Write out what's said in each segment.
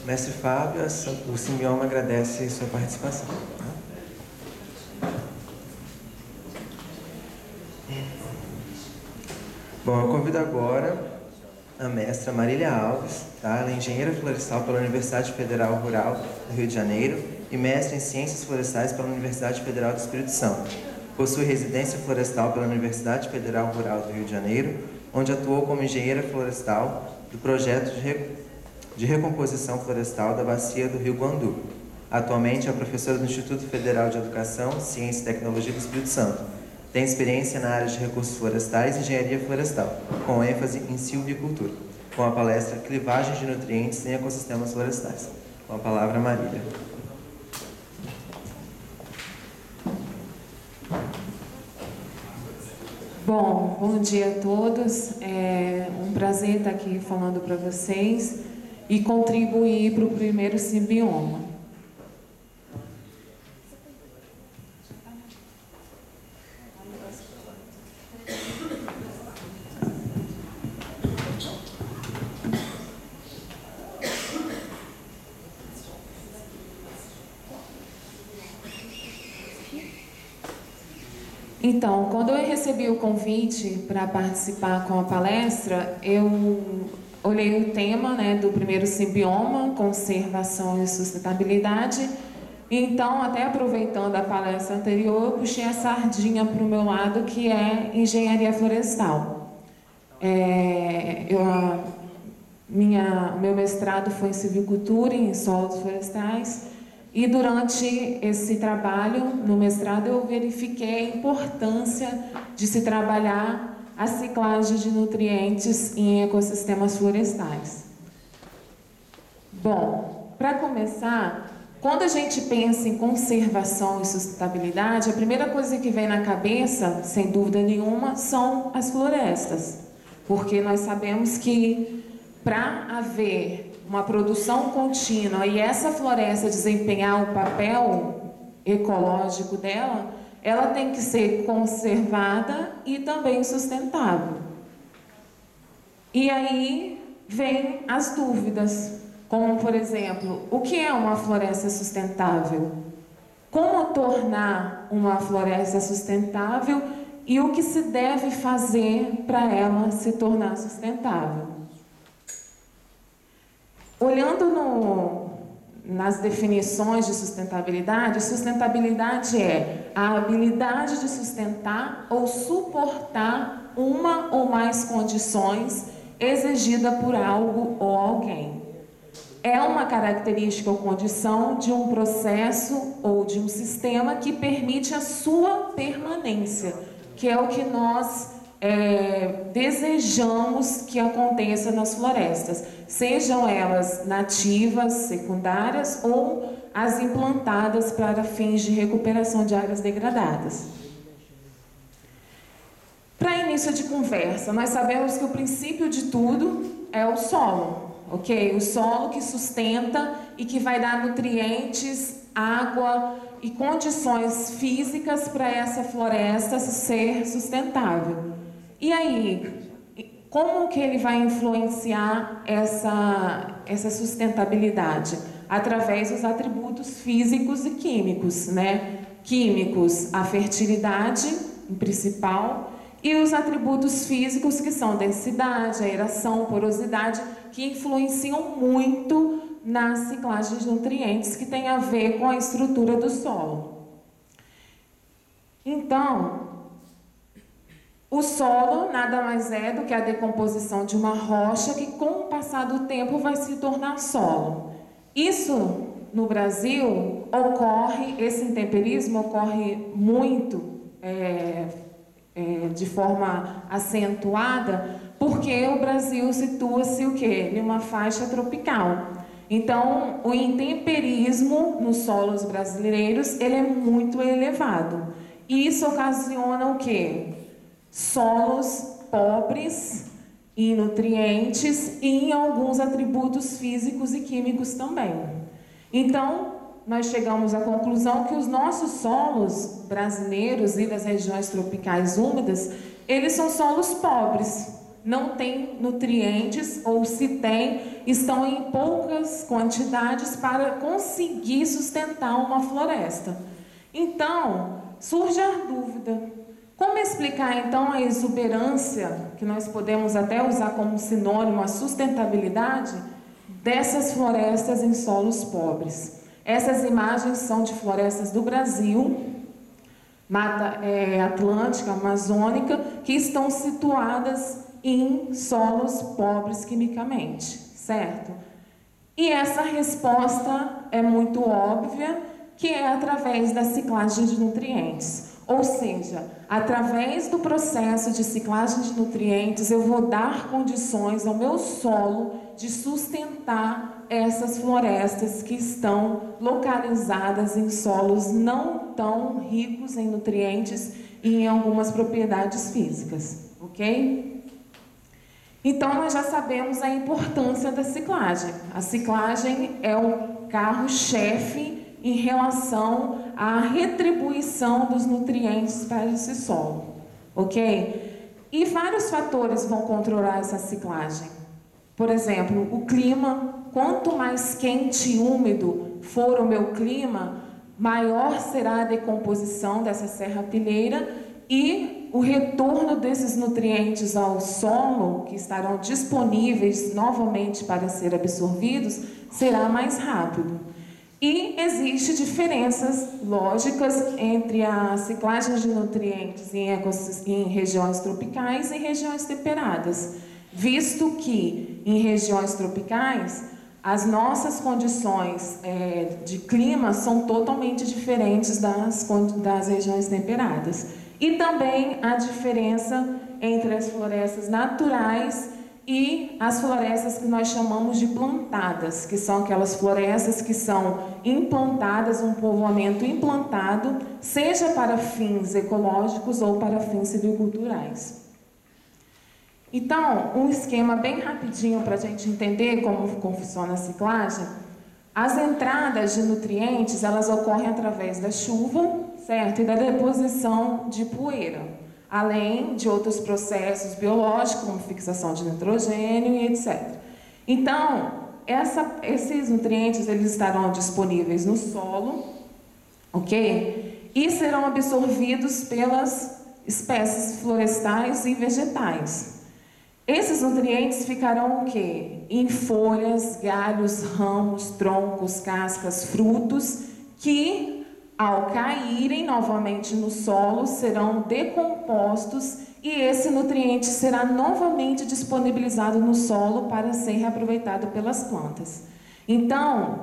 Mestre Fábio, o Simbioma agradece sua participação. Bom, eu convido agora a mestra Marília Alves, tá? Ela é engenheira florestal pela Universidade Federal Rural do Rio de Janeiro e mestre em Ciências Florestais pela Universidade Federal do Espírito Santo. Possui residência florestal pela Universidade Federal Rural do Rio de Janeiro, onde atuou como engenheira florestal do projeto de recomposição florestal da bacia do Rio Guandu. Atualmente é professora do Instituto Federal de Educação, Ciência e Tecnologia do Espírito Santo. Tem experiência na área de recursos florestais e engenharia florestal, com ênfase em silvicultura, com a palestra Clivagem de Nutrientes em Ecossistemas Florestais. Com a palavra, Marília. Bom dia a todos. É um prazer estar aqui falando para vocês e contribuir para o primeiro Simbioma. Então, quando eu recebi o convite para participar com a palestra, eu olhei o tema, né, do primeiro Simbioma, conservação e sustentabilidade. Então, até aproveitando a palestra anterior, eu puxei a sardinha para o meu lado, que é engenharia florestal. Meu mestrado foi em silvicultura, em solos florestais. E durante esse trabalho, no mestrado, eu verifiquei a importância de se trabalhar a ciclagem de nutrientes em ecossistemas florestais. Bom, para começar, quando a gente pensa em conservação e sustentabilidade, a primeira coisa que vem na cabeça, sem dúvida nenhuma, são as florestas. Porque nós sabemos que para haver uma produção contínua e essa floresta desempenhar o papel ecológico dela, ela tem que ser conservada e também sustentável. E aí vem as dúvidas, como por exemplo, o que é uma floresta sustentável? Como tornar uma floresta sustentável e o que se deve fazer para ela se tornar sustentável? Olhando nas definições de sustentabilidade, sustentabilidade é a habilidade de sustentar ou suportar uma ou mais condições exigida por algo ou alguém. É uma característica ou condição de um processo ou de um sistema que permite a sua permanência, que é o que nós desejamos que aconteça nas florestas, sejam elas nativas, secundárias ou as implantadas para fins de recuperação de áreas degradadas. Para início de conversa, nós sabemos que o princípio de tudo é o solo, ok? O solo que sustenta e que vai dar nutrientes, água e condições físicas para essa floresta ser sustentável. E aí, como que ele vai influenciar essa sustentabilidade? Através dos atributos físicos e químicos, né? Químicos, a fertilidade, em principal, e os atributos físicos, que são densidade, aeração, porosidade, que influenciam muito na ciclagem de nutrientes, que tem a ver com a estrutura do solo. Então, o solo nada mais é do que a decomposição de uma rocha que, com o passar do tempo, vai se tornar solo. Isso, no Brasil, esse intemperismo ocorre muito, de forma acentuada, porque o Brasil situa-se o quê? Em uma faixa tropical. Então, o intemperismo nos solos brasileiros, ele é muito elevado. E isso ocasiona o quê? Solos pobres em nutrientes e em alguns atributos físicos e químicos também. Então, nós chegamos à conclusão que os nossos solos brasileiros e das regiões tropicais úmidas, eles são solos pobres, não tem nutrientes, ou se tem, estão em poucas quantidades para conseguir sustentar uma floresta. Então, surge a dúvida: como explicar então a exuberância, que nós podemos até usar como sinônimo a sustentabilidade, dessas florestas em solos pobres? Essas imagens são de florestas do Brasil, Mata Atlântica, Amazônica, que estão situadas em solos pobres quimicamente, certo? E essa resposta é muito óbvia, que é através da ciclagem de nutrientes. Ou seja, através do processo de ciclagem de nutrientes, eu vou dar condições ao meu solo de sustentar essas florestas que estão localizadas em solos não tão ricos em nutrientes e em algumas propriedades físicas, ok? Então, nós já sabemos a importância da ciclagem. A ciclagem é o carro-chefe em relação à retribuição dos nutrientes para esse solo, ok? E vários fatores vão controlar essa ciclagem. Por exemplo, o clima. Quanto mais quente e úmido for o meu clima, maior será a decomposição dessa serrapilheira e o retorno desses nutrientes ao solo, que estarão disponíveis novamente para ser absorvidos, será mais rápido. E existem diferenças lógicas entre a ciclagem de nutrientes em regiões tropicais e regiões temperadas, visto que em regiões tropicais as nossas condições de clima são totalmente diferentes das regiões temperadas. E também a diferença entre as florestas naturais e as florestas que nós chamamos de plantadas, que são aquelas florestas que são implantadas, um povoamento implantado, seja para fins ecológicos ou para fins silviculturais. Então, um esquema bem rapidinho para a gente entender como funciona a ciclagem. As entradas de nutrientes, elas ocorrem através da chuva, certo? E da deposição de poeira, além de outros processos biológicos, como fixação de nitrogênio e etc. Então, esses nutrientes, eles estarão disponíveis no solo, ok? E serão absorvidos pelas espécies florestais e vegetais. Esses nutrientes ficarão o quê? Em folhas, galhos, ramos, troncos, cascas, frutos, que ao caírem novamente no solo serão decompostos e esse nutriente será novamente disponibilizado no solo para ser reaproveitado pelas plantas. Então,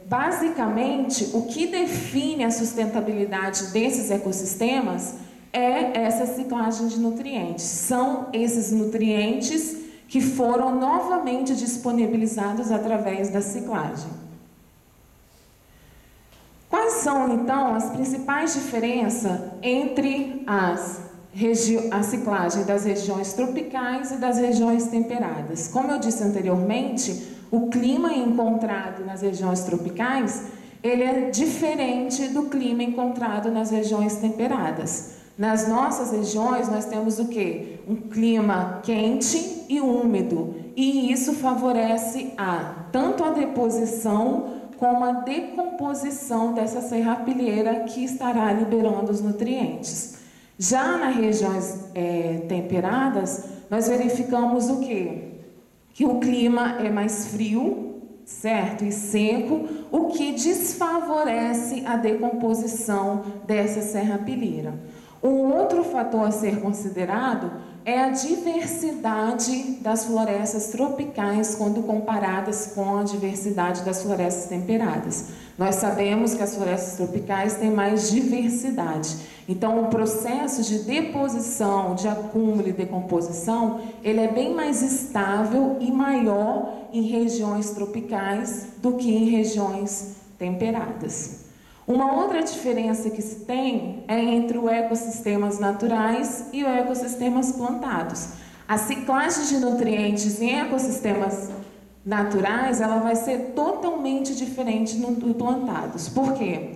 basicamente, o que define a sustentabilidade desses ecossistemas é essa ciclagem de nutrientes. São esses nutrientes que foram novamente disponibilizados através da ciclagem. Quais são, então, as principais diferenças entre a ciclagem das regiões tropicais e das regiões temperadas? Como eu disse anteriormente, o clima encontrado nas regiões tropicais, ele é diferente do clima encontrado nas regiões temperadas. Nas nossas regiões, nós temos o quê? Um clima quente e úmido. E isso favorece tanto a deposição como a decomposição dessa serrapilheira que estará liberando os nutrientes. Já nas regiões temperadas, nós verificamos o quê? Que o clima é mais frio, certo? E seco, o que desfavorece a decomposição dessa serrapilheira. Um outro fator a ser considerado é a diversidade das florestas tropicais quando comparadas com a diversidade das florestas temperadas. Nós sabemos que as florestas tropicais têm mais diversidade. Então, o processo de deposição, de acúmulo e decomposição, ele é bem mais estável e maior em regiões tropicais do que em regiões temperadas. Uma outra diferença que se tem é entre os ecossistemas naturais e os ecossistemas plantados. A ciclagem de nutrientes em ecossistemas naturais, ela vai ser totalmente diferente dos plantados. Por quê?